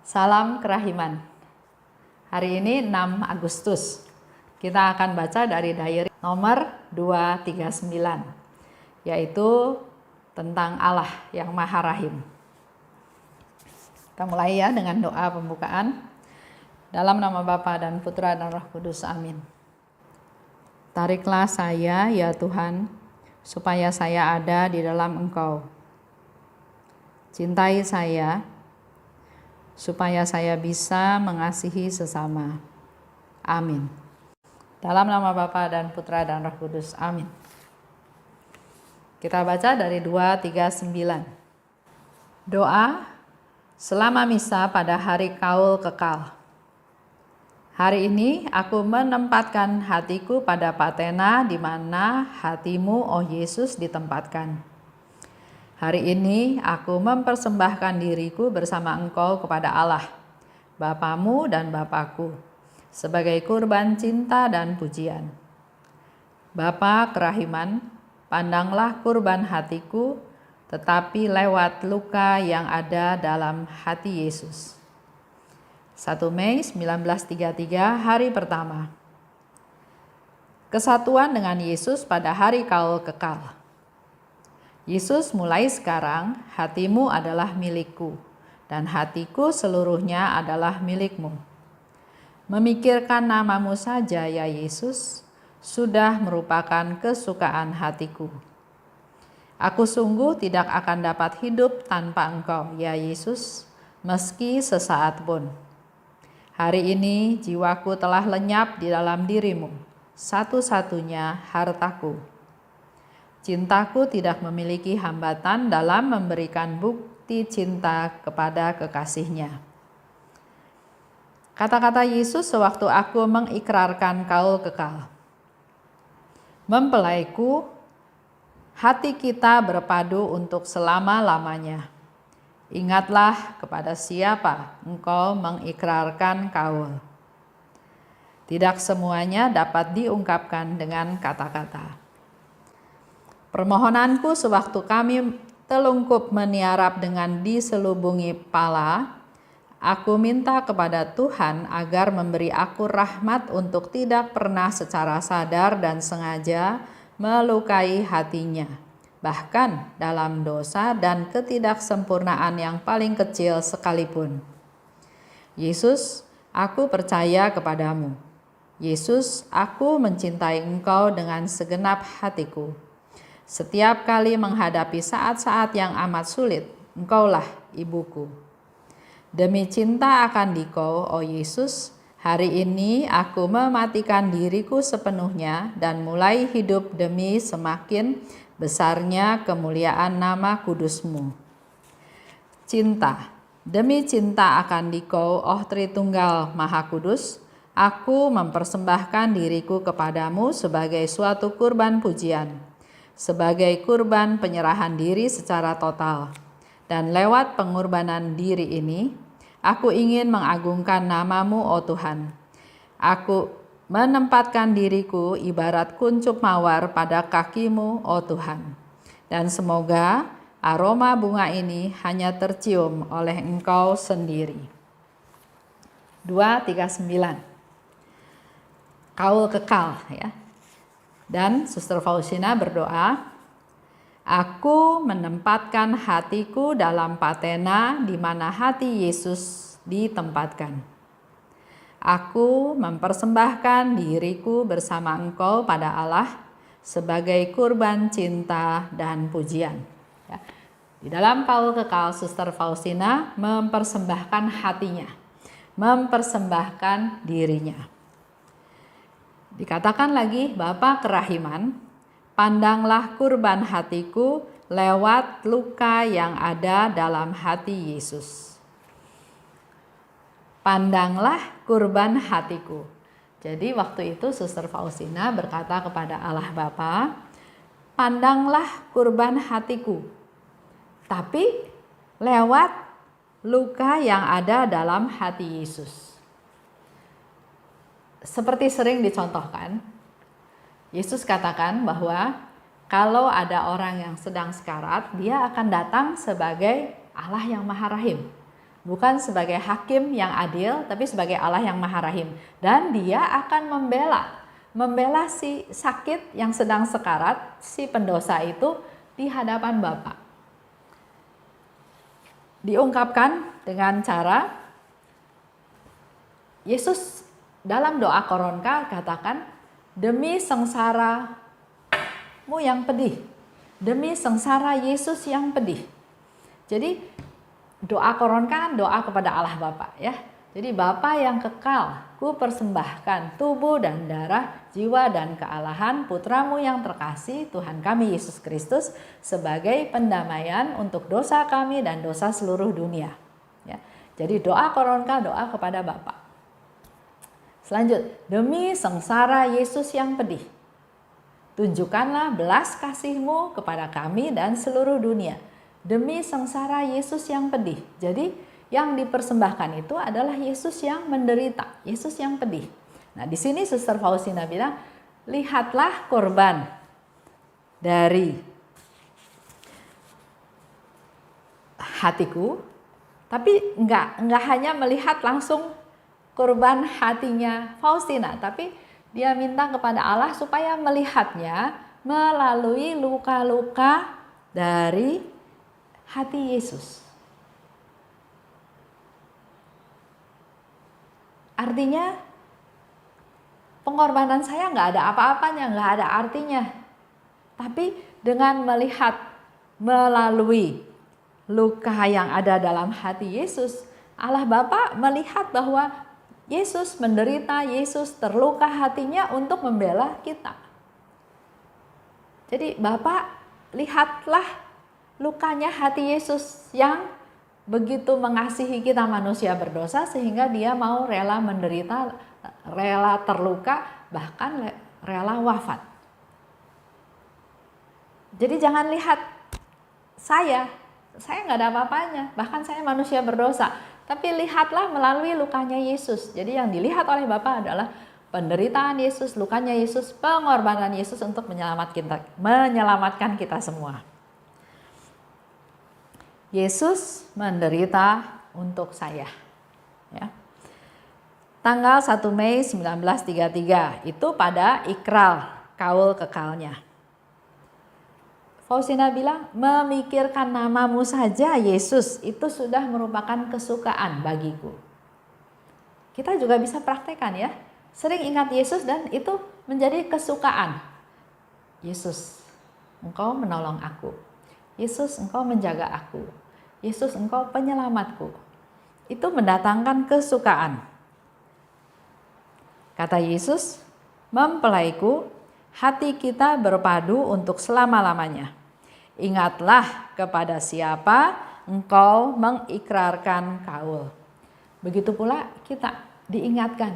Salam kerahiman. Hari ini 6 Agustus. Kita akan baca dari diary nomor 239, yaitu tentang Allah yang Maha Rahim. Kita mulai ya dengan doa pembukaan. Dalam nama Bapa dan Putra dan Roh Kudus. Amin. Tariklah saya ya Tuhan, supaya saya ada di dalam Engkau. Cintai saya, supaya saya bisa mengasihi sesama. Amin. Dalam nama Bapa dan Putra dan Roh Kudus. Amin. Kita baca dari 239. Doa selama misa pada hari Kaul Kekal. Hari ini aku menempatkan hatiku pada patena di mana hatimu, oh Yesus, ditempatkan. Hari ini aku mempersembahkan diriku bersama Engkau kepada Allah, Bapamu dan Bapakku, sebagai kurban cinta dan pujian. Bapa kerahiman, pandanglah kurban hatiku, tetapi lewat luka yang ada dalam hati Yesus. 1 Mei 1933, hari pertama. Kesatuan dengan Yesus pada hari Kaul Kekal. Yesus, mulai sekarang hatimu adalah milikku, dan hatiku seluruhnya adalah milikmu. Memikirkan namamu saja ya Yesus, sudah merupakan kesukaan hatiku. Aku sungguh tidak akan dapat hidup tanpa Engkau ya Yesus, meski sesaat pun. Hari ini jiwaku telah lenyap di dalam dirimu, satu-satunya hartaku. Cintaku tidak memiliki hambatan dalam memberikan bukti cinta kepada kekasihnya. Kata-kata Yesus sewaktu aku mengikrarkan Kaul Kekal. Mempelaiku, hati kita berpadu untuk selama-lamanya. Ingatlah kepada siapa engkau mengikrarkan kaul. Tidak semuanya dapat diungkapkan dengan kata-kata. Permohonanku sewaktu kami telungkup meniarap dengan diselubungi pala, aku minta kepada Tuhan agar memberi aku rahmat untuk tidak pernah secara sadar dan sengaja melukai hatinya, bahkan dalam dosa dan ketidaksempurnaan yang paling kecil sekalipun. Yesus, aku percaya kepadamu. Yesus, aku mencintai Engkau dengan segenap hatiku. Setiap kali menghadapi saat-saat yang amat sulit, Engkaulah ibuku. Demi cinta akan Dikau, oh Yesus, hari ini aku mematikan diriku sepenuhnya dan mulai hidup demi semakin besarnya kemuliaan nama kudus-Mu. Cinta, demi cinta akan Dikau, oh Tritunggal Maha Kudus, aku mempersembahkan diriku kepadamu sebagai suatu kurban pujian, sebagai kurban penyerahan diri secara total. Dan lewat pengorbanan diri ini, aku ingin mengagungkan namamu, oh Tuhan. Aku menempatkan diriku ibarat kuncup mawar pada kakimu, oh Tuhan. Dan semoga aroma bunga ini hanya tercium oleh Engkau sendiri. 239. Kaul Kekal ya. Dan Suster Faustina berdoa, aku menempatkan hatiku dalam patena di mana hati Yesus ditempatkan. Aku mempersembahkan diriku bersama Engkau pada Allah sebagai kurban cinta dan pujian. Ya. Di dalam Kaul Kekal, Suster Faustina mempersembahkan hatinya, mempersembahkan dirinya. Dikatakan lagi, Bapa kerahiman, pandanglah kurban hatiku lewat luka yang ada dalam hati Yesus. Pandanglah kurban hatiku. Jadi waktu itu Suster Faustina berkata kepada Allah Bapa, pandanglah kurban hatiku, tapi lewat luka yang ada dalam hati Yesus. Seperti sering dicontohkan, Yesus katakan bahwa kalau ada orang yang sedang sekarat, dia akan datang sebagai Allah yang Maha Rahim. bukan sebagai hakim yang adil, tapi sebagai Allah yang Maha Rahim. Dan Dia akan membela si sakit yang sedang sekarat, si pendosa itu di hadapan Bapa. Diungkapkan dengan cara Yesus dalam doa koronka katakan, demi sengsaramu yang pedih, demi sengsara Yesus yang pedih. Jadi doa koronka kan doa kepada Allah Bapa ya. Jadi Bapa yang kekal, ku persembahkan tubuh dan darah, jiwa dan kealahan putramu yang terkasih, Tuhan kami Yesus Kristus, sebagai pendamaian untuk dosa kami dan dosa seluruh dunia. Ya. Jadi doa koronka doa kepada Bapa. Selanjut, demi sengsara Yesus yang pedih, tunjukkanlah belas kasih-Mu kepada kami dan seluruh dunia. Demi sengsara Yesus yang pedih. Jadi yang dipersembahkan itu adalah Yesus yang menderita, Yesus yang pedih. Nah, di sini Suster Faustina bilang, lihatlah korban dari hatiku, tapi enggak hanya melihat langsung korban hatinya Faustina, tapi dia minta kepada Allah supaya melihatnya melalui luka-luka dari hati Yesus. Artinya pengorbanan saya nggak ada apa-apanya, nggak ada artinya. Tapi dengan melihat melalui luka yang ada dalam hati Yesus, Allah Bapa melihat bahwa Yesus menderita, Yesus terluka hatinya untuk membela kita. Jadi Bapa, lihatlah lukanya hati Yesus yang begitu mengasihi kita manusia berdosa sehingga Dia mau rela menderita, rela terluka, bahkan rela wafat. Jadi jangan lihat saya nggak ada apa-apanya, bahkan saya manusia berdosa. Tapi lihatlah melalui lukanya Yesus. Jadi yang dilihat oleh Bapa adalah penderitaan Yesus, lukanya Yesus, pengorbanan Yesus untuk menyelamatkan kita semua. Yesus menderita untuk saya. Ya. Tanggal 1 Mei 1933 itu pada ikrar kaul kekalnya. Faustina bilang, memikirkan namamu saja Yesus itu sudah merupakan kesukaan bagiku. Kita juga bisa praktekkan ya. Sering ingat Yesus dan itu menjadi kesukaan. Yesus, Engkau menolong aku. Yesus, Engkau menjaga aku. Yesus, Engkau penyelamatku. Itu mendatangkan kesukaan. Kata Yesus, mempelaiku, hati kita berpadu untuk selama-lamanya. Ingatlah kepada siapa engkau mengikrarkan kaul. Begitu pula kita diingatkan.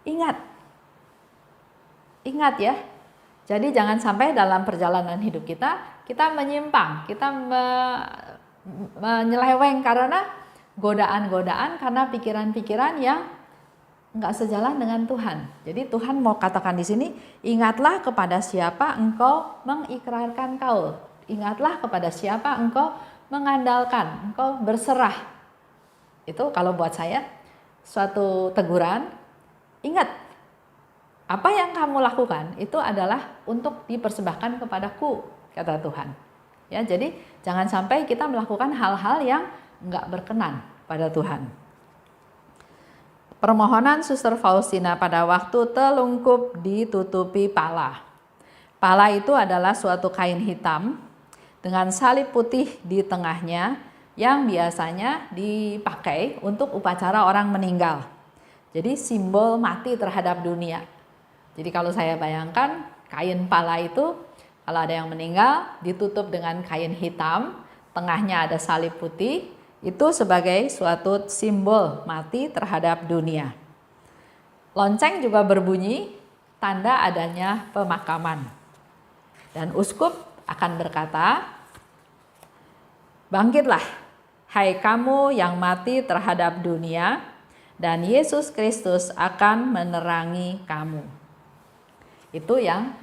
Ingat ya. Jadi jangan sampai dalam perjalanan hidup kita menyimpang, kita menyeleweng karena godaan-godaan, karena pikiran-pikiran yang enggak sejalan dengan Tuhan. Jadi Tuhan mau katakan di sini, ingatlah kepada siapa engkau mengikrarkan kaul. Ingatlah kepada siapa engkau mengandalkan, engkau berserah. Itu kalau buat saya suatu teguran. Ingat, apa yang kamu lakukan itu adalah untuk dipersembahkan kepadaku, kata Tuhan. Ya, jadi jangan sampai kita melakukan hal-hal yang enggak berkenan pada Tuhan. Permohonan Suster Faustina pada waktu telungkup ditutupi pala. Pala itu adalah suatu kain hitam dengan salib putih di tengahnya yang biasanya dipakai untuk upacara orang meninggal. Jadi simbol mati terhadap dunia. Jadi kalau saya bayangkan kain pala itu, kalau ada yang meninggal ditutup dengan kain hitam, tengahnya ada salib putih, itu sebagai suatu simbol mati terhadap dunia. Lonceng juga berbunyi tanda adanya pemakaman. Dan uskup akan berkata, bangkitlah, hai kamu yang mati terhadap dunia, dan Yesus Kristus akan menerangi kamu. Itu yang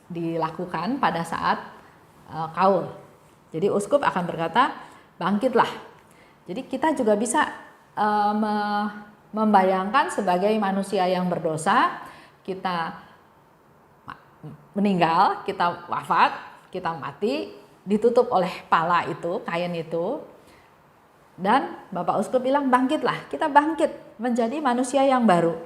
dilakukan pada saat kaul. Jadi uskup akan berkata, bangkitlah. Jadi kita juga bisa membayangkan sebagai manusia yang berdosa, kita meninggal, kita wafat, kita mati, ditutup oleh pala itu, kain itu. Dan Bapak Uskup bilang bangkitlah, kita bangkit menjadi manusia yang baru.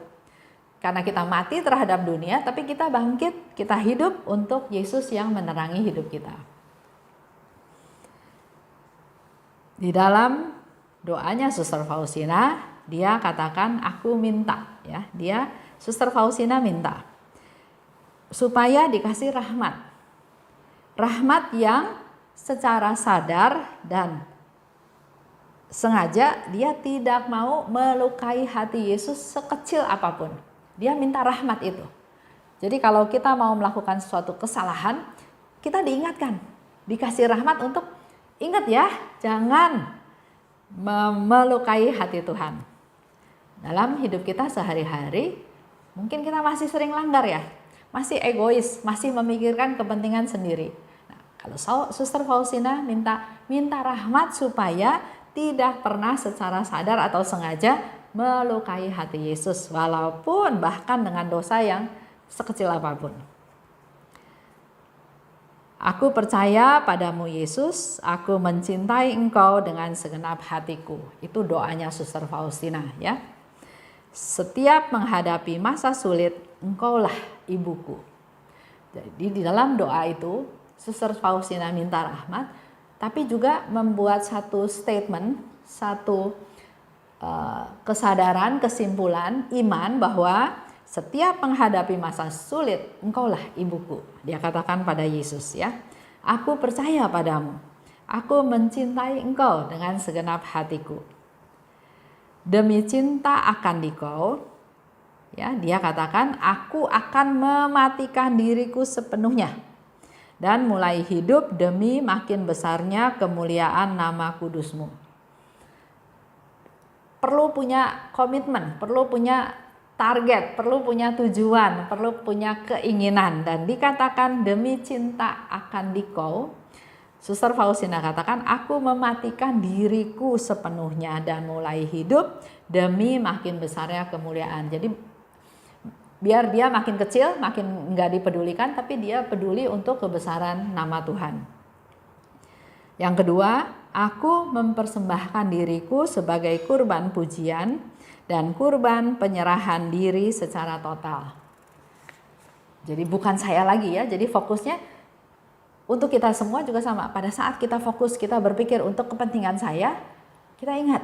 Karena kita mati terhadap dunia, tapi kita bangkit, kita hidup untuk Yesus yang menerangi hidup kita. Di dalam doanya Suster Faustina, dia katakan aku minta, ya. Suster Faustina minta supaya dikasih rahmat. Rahmat yang secara sadar dan sengaja dia tidak mau melukai hati Yesus sekecil apapun. Dia minta rahmat itu. Jadi kalau kita mau melakukan suatu kesalahan, kita diingatkan, dikasih rahmat untuk ingat ya, jangan melukai hati Tuhan. Dalam hidup kita sehari-hari, mungkin kita masih sering langgar ya, masih egois, masih memikirkan kepentingan sendiri. Nah, kalau Suster Faustina minta rahmat supaya tidak pernah secara sadar atau sengaja melukai hati Yesus, walaupun bahkan dengan dosa yang sekecil apapun. Aku percaya padamu Yesus, aku mencintai engkau dengan segenap hatiku. Itu doanya Suster Faustina ya. Setiap menghadapi masa sulit, engkaulah ibuku. Jadi di dalam doa itu, Suster Faustina minta rahmat, tapi juga membuat satu statement, satu kesadaran, kesimpulan, iman bahwa setiap menghadapi masa sulit, engkaulah ibuku. Dia katakan pada Yesus ya, aku percaya padamu, aku mencintai engkau dengan segenap hatiku. Demi cinta akan dikau, ya, dia katakan, aku akan mematikan diriku sepenuhnya dan mulai hidup demi makin besarnya kemuliaan nama kudusmu. Perlu punya komitmen, perlu punya target, perlu punya tujuan, perlu punya keinginan. Dan dikatakan demi cinta akan dikau, Suster Faustina katakan, aku mematikan diriku sepenuhnya dan mulai hidup demi makin besarnya kemuliaan. Jadi biar dia makin kecil, makin nggak dipedulikan, tapi dia peduli untuk kebesaran nama Tuhan. Yang kedua, aku mempersembahkan diriku sebagai kurban pujian dan kurban penyerahan diri secara total. Jadi bukan saya lagi ya, jadi fokusnya untuk kita semua juga sama. Pada saat kita fokus, kita berpikir untuk kepentingan saya, kita ingat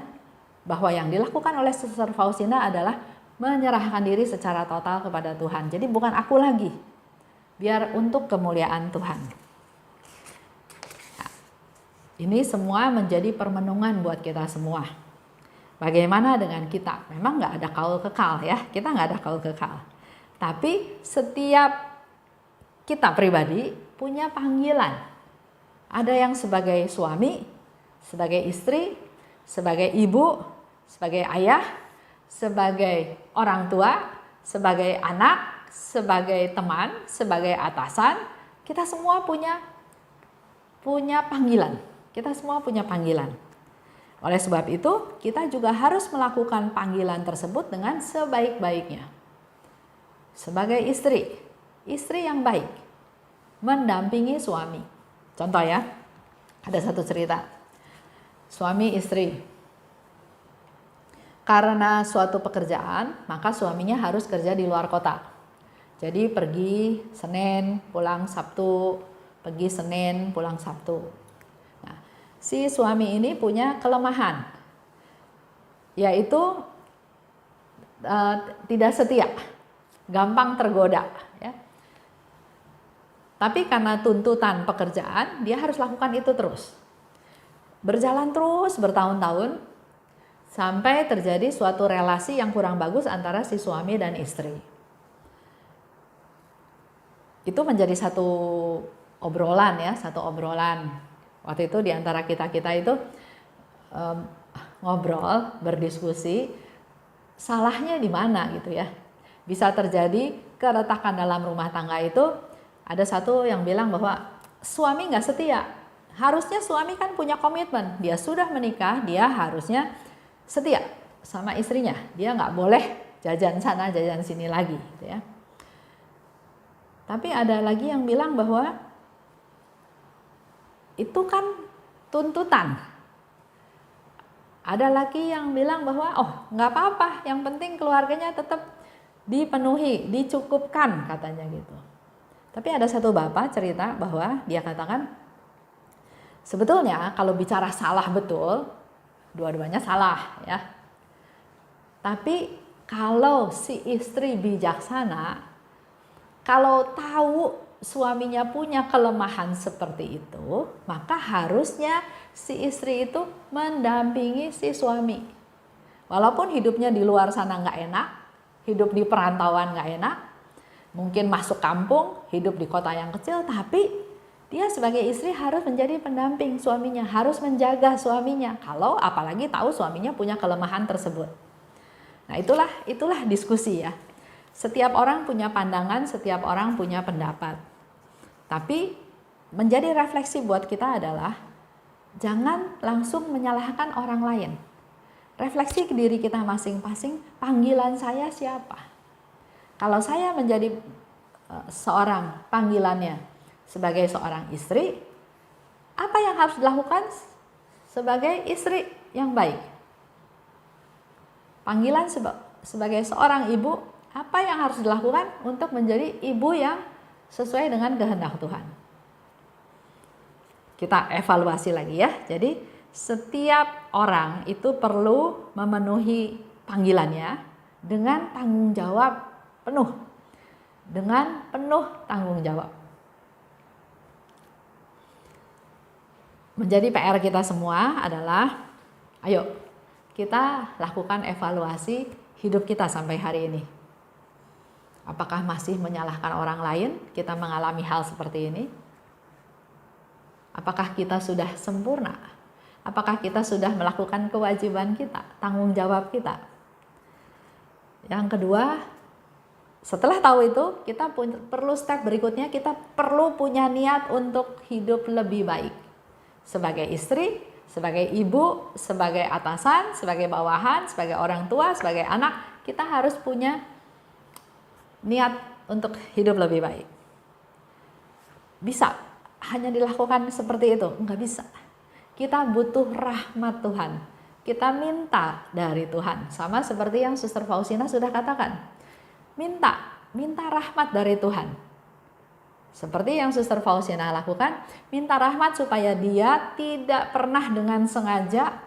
bahwa yang dilakukan oleh Suster Faustina adalah menyerahkan diri secara total kepada Tuhan. Jadi bukan aku lagi, biar untuk kemuliaan Tuhan. Ini semua menjadi permenungan buat kita semua. Bagaimana dengan kita? Memang nggak ada kaul kekal ya, kita nggak ada kaul kekal. Tapi setiap kita pribadi punya panggilan. Ada yang sebagai suami, sebagai istri, sebagai ibu, sebagai ayah, sebagai orang tua, sebagai anak, sebagai teman, sebagai atasan. Kita semua punya panggilan. Kita semua punya panggilan. Oleh sebab itu, kita juga harus melakukan panggilan tersebut dengan sebaik-baiknya. Sebagai istri yang baik, mendampingi suami. Contoh ya, ada satu cerita. Suami istri. Karena suatu pekerjaan, maka suaminya harus kerja di luar kota. Jadi pergi Senin, pulang Sabtu, pergi Senin, pulang Sabtu. Si suami ini punya kelemahan, yaitu tidak setia, gampang tergoda. Ya. Tapi karena tuntutan pekerjaan, dia harus lakukan itu terus. Berjalan terus bertahun-tahun, sampai terjadi suatu relasi yang kurang bagus antara si suami dan istri. Itu menjadi satu obrolan ya, Waktu itu di antara kita itu ngobrol, berdiskusi, salahnya di mana gitu ya. Bisa terjadi keretakan dalam rumah tangga itu, ada satu yang bilang bahwa suami nggak setia, Harusnya suami kan punya komitmen, dia sudah menikah, dia harusnya setia sama istrinya, dia nggak boleh jajan sana jajan sini lagi gitu ya. Tapi ada lagi yang bilang bahwa itu kan tuntutan. Ada lagi yang bilang bahwa oh nggak apa-apa, yang penting keluarganya tetap dipenuhi, dicukupkan katanya gitu. Tapi ada satu bapak cerita bahwa dia katakan sebetulnya kalau bicara salah betul, dua-duanya salah ya. Tapi kalau si istri bijaksana, kalau tahu suaminya punya kelemahan seperti itu, maka harusnya si istri itu mendampingi si suami. Walaupun hidupnya di luar sana nggak enak, hidup di perantauan nggak enak, mungkin masuk kampung, hidup di kota yang kecil, tapi dia sebagai istri harus menjadi pendamping suaminya, harus menjaga suaminya. Kalau apalagi tahu suaminya punya kelemahan tersebut. Nah itulah diskusi ya. Setiap orang punya pandangan, setiap orang punya pendapat. Tapi menjadi refleksi buat kita adalah jangan langsung menyalahkan orang lain. Refleksi ke diri kita masing-masing, panggilan saya siapa? Kalau saya menjadi seorang panggilannya sebagai seorang istri, apa yang harus dilakukan sebagai istri yang baik? Panggilan sebagai seorang ibu, apa yang harus dilakukan untuk menjadi ibu yang sesuai dengan kehendak Tuhan? Kita evaluasi lagi ya. Jadi setiap orang itu perlu memenuhi panggilannya dengan tanggung jawab penuh. Dengan penuh tanggung jawab. Menjadi PR kita semua adalah, ayo kita lakukan evaluasi hidup kita sampai hari ini. Apakah masih menyalahkan orang lain? Kita mengalami hal seperti ini. Apakah kita sudah sempurna? Apakah kita sudah melakukan kewajiban kita, tanggung jawab kita? Yang kedua, setelah tahu itu, kita perlu step berikutnya, kita perlu punya niat untuk hidup lebih baik. Sebagai istri, sebagai ibu, sebagai atasan, sebagai bawahan, sebagai orang tua, sebagai anak, kita harus punya niat untuk hidup lebih baik. Bisa hanya dilakukan seperti itu? Enggak bisa. Kita butuh rahmat Tuhan. Kita minta dari Tuhan. Sama seperti yang Suster Faustina sudah katakan. Minta rahmat dari Tuhan. Seperti yang Suster Faustina lakukan, minta rahmat supaya dia tidak pernah dengan sengaja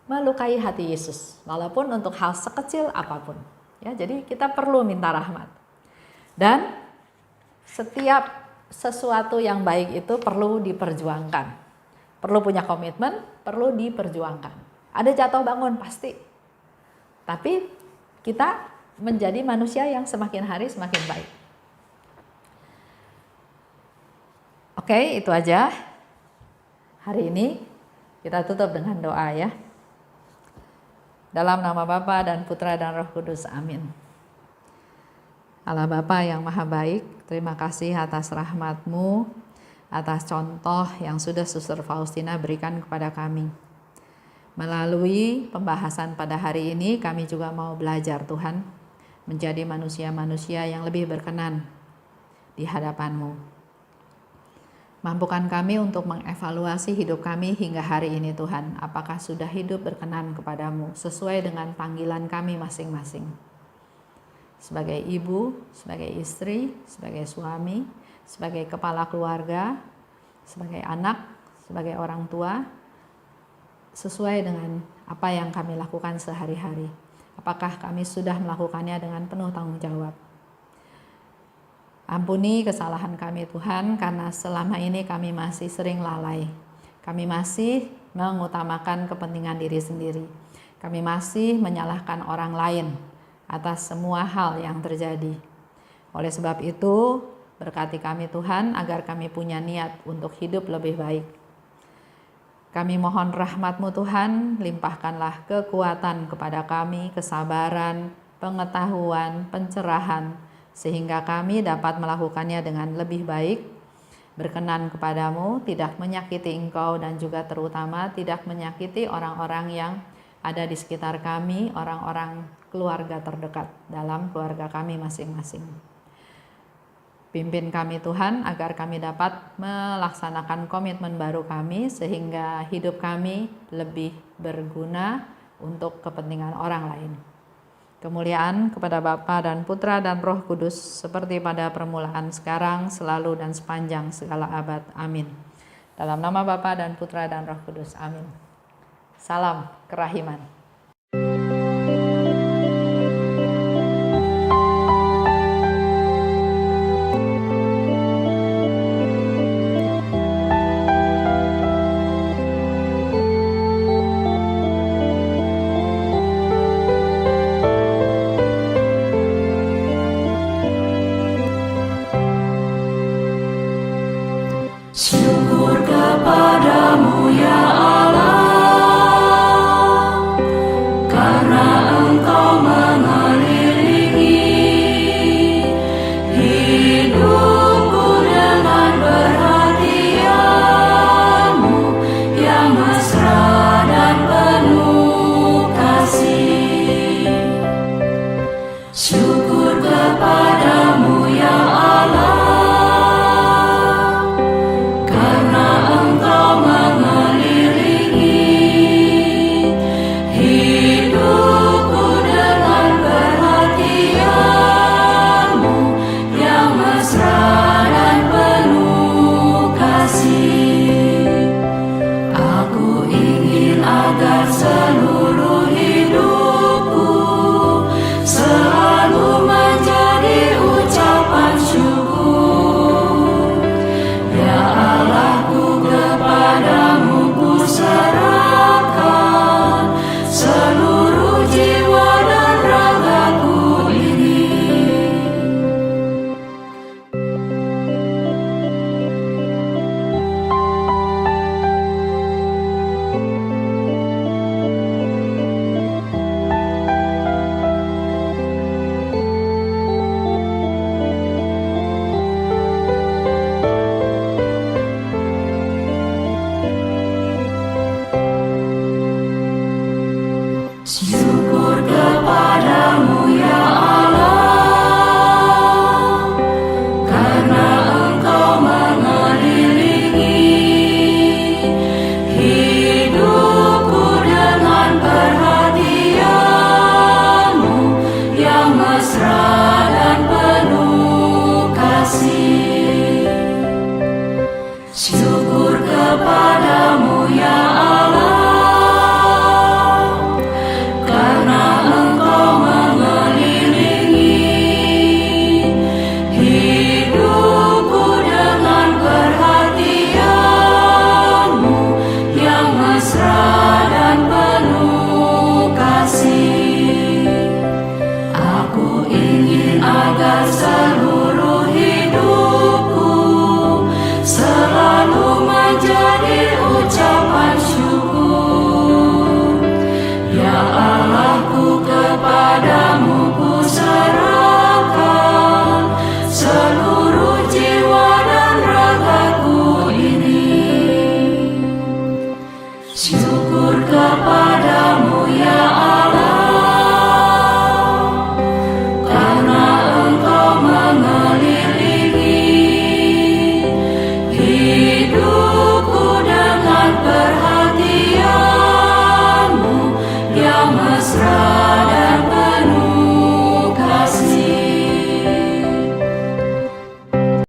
melukai hati Yesus, walaupun untuk hal sekecil apapun. Ya, jadi kita perlu minta rahmat. Dan setiap sesuatu yang baik itu perlu diperjuangkan. Perlu punya komitmen, perlu diperjuangkan. Ada jatuh bangun pasti. Tapi kita menjadi manusia yang semakin hari semakin baik. Oke, itu aja. Hari ini kita tutup dengan doa ya. Dalam nama Bapa dan Putra dan Roh Kudus, amin. Allah Bapa yang Maha Baik, terima kasih atas rahmat-Mu, atas contoh yang sudah Suster Faustina berikan kepada kami. Melalui pembahasan pada hari ini, kami juga mau belajar Tuhan, menjadi manusia-manusia yang lebih berkenan di hadapan-Mu. Mampukan kami untuk mengevaluasi hidup kami hingga hari ini Tuhan. Apakah sudah hidup berkenan kepadamu sesuai dengan panggilan kami masing-masing. Sebagai ibu, sebagai istri, sebagai suami, sebagai kepala keluarga, sebagai anak, sebagai orang tua. Sesuai dengan apa yang kami lakukan sehari-hari. Apakah kami sudah melakukannya dengan penuh tanggung jawab. Ampuni kesalahan kami Tuhan, karena selama ini kami masih sering lalai. Kami masih mengutamakan kepentingan diri sendiri. Kami masih menyalahkan orang lain atas semua hal yang terjadi. Oleh sebab itu, berkati kami Tuhan agar kami punya niat untuk hidup lebih baik. Kami mohon rahmat-Mu Tuhan, limpahkanlah kekuatan kepada kami, kesabaran, pengetahuan, pencerahan, sehingga kami dapat melakukannya dengan lebih baik berkenan kepadamu, tidak menyakiti Engkau, dan juga terutama tidak menyakiti orang-orang yang ada di sekitar kami, orang-orang keluarga terdekat dalam keluarga kami masing-masing. Pimpin kami Tuhan agar kami dapat melaksanakan komitmen baru kami sehingga hidup kami lebih berguna untuk kepentingan orang lain. Kemuliaan kepada Bapa dan Putra dan Roh Kudus seperti pada permulaan, sekarang, selalu, dan sepanjang segala abad. Amin. Dalam nama Bapa dan Putra dan Roh Kudus. Amin. Salam kerahiman. Syukur kepadamu ya Allah, karena Engkau mengelilingi hidupku dengan perhatian-Mu yang mesra dan penuh kasih. Syukur kepadamu ya Allah, seluruh hidupku selalu menjadi ucapan syukur. Ya Allahku, kepadamu ku serahkan seluruh jiwa dan ragaku ini. Syukur kepadamu ya Allah, karena Engkau mengelilingi hidupku dengan perhatian-Mu yang mesra dan penuh kasih. Syukur kepadamu ya Allah, seluruh hidupku selalu menjadi ucapan syukur. Ya Allahku, kepadamu ku serahkan seluruh jiwa dan ragaku ini. Syukur kepadamu ya Allah, hidupku dengan perhatian-Mu yang mesra